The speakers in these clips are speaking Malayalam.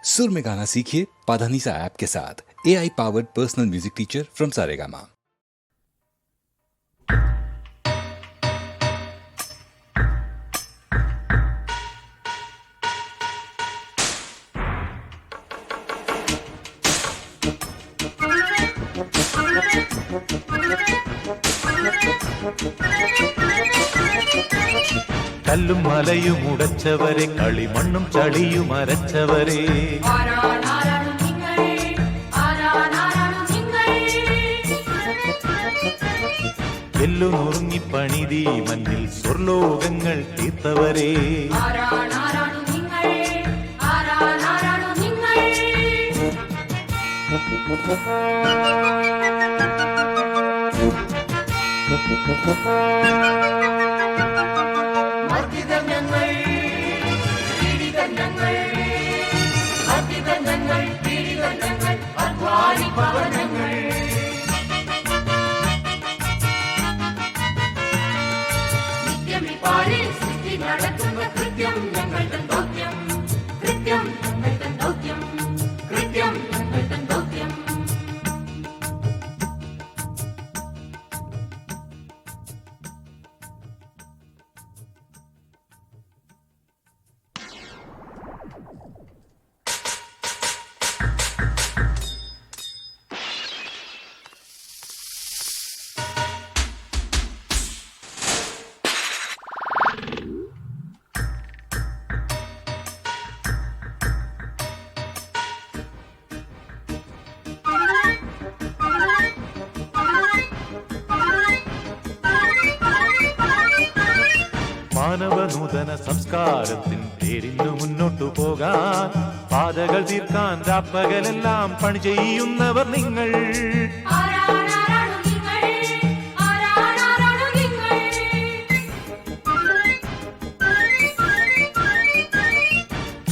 सुर में गाना सीखिए पाधानीसा ऐप के साथ। AI powered personal music teacher from Saregama. കല്ലും മലയും ഉടച്ചവരെ കളിമണ്ണും ചളിയും അരച്ചവരെ എല്ലു നുറുങ്ങി പണിതി മണ്ണിൽ സ്വർലോകങ്ങൾ തീർത്തവരെ മാനവ നൂതന സംസ്കാരത്തിൻ പേരിന്നു മുന്നോട്ടു പോകാൻ പാതകൾ തീർക്കാൻ രാപ്പകലെല്ലാം പണി ചെയ്യുന്നവർ നിങ്ങൾ.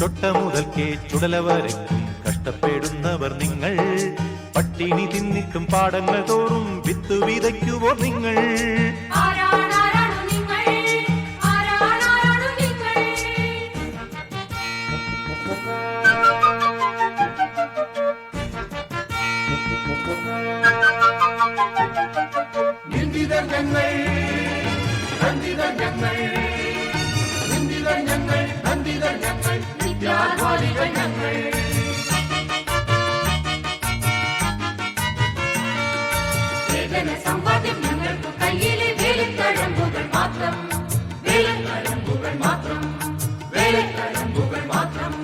ചൊട്ട മുതൽക്കേ ചുടലവരയ്ക്കും കഷ്ടപ്പെടുന്നവർ നിങ്ങൾ. പട്ടിണി തിന്നിട്ടും പാടങ്ങൾ തോറും വിത്ത് വിതയ്ക്കുവോ നിങ്ങൾ. സമ്പാദ്യം ഞങ്ങൾക്ക് കയ്യിലെ വേലത്തഴമ്പുകൾ മാത്രം, വേലത്തഴമ്പുകൾ മാത്രം, വേലത്തഴമ്പുകൾ മാത്രം.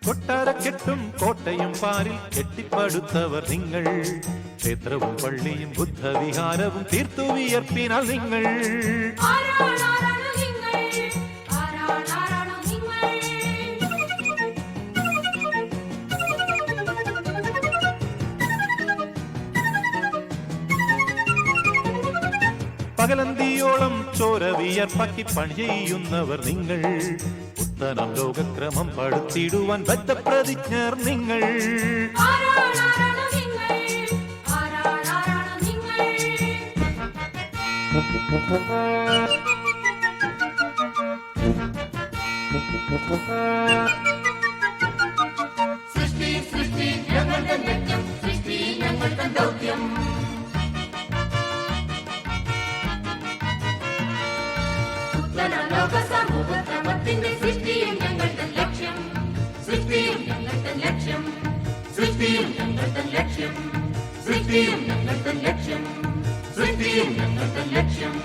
കൊട്ടാരക്കെട്ടും കോട്ടയും പാരിൽ കെട്ടിപ്പടുത്തവർ നിങ്ങൾ. ക്ഷേത്രവും പള്ളിയും ബുദ്ധവിഹാരവും തീർത്തു വിയർപ്പിനാൽ നിങ്ങൾ. പകലന്തിയോളം ചോര വിയർപ്പാക്കി പണി ചെയ്യുന്നവർ നിങ്ങൾ. പുത്തനം ലോകക്രമം പടുത്തിടുവാൻ ബദ്ധപ്രതിജ്ഞർ നിങ്ങൾ. സൃഷ്ടി സൃഷ്ടി ഞങ്ങളുടെ ലക്ഷ്യം, സൃഷ്ടി ഞങ്ങളുടെ ദൗത്യം. ലോക സമൂഹക്രമത്തിന്റെ സൃഷ്ടിയും ഞങ്ങളുടെ ലക്ഷ്യം, സൃഷ്ടിയും ഞങ്ങളുടെ ലക്ഷ്യം, സൃഷ്ടിയും ഞങ്ങളുടെ ലക്ഷ്യം, സൃഷ്ടിയും ഞങ്ങളുടെ ലക്ഷ്യം, സൃഷ്ടിയും ഞങ്ങളുടെ ലക്ഷ്യം.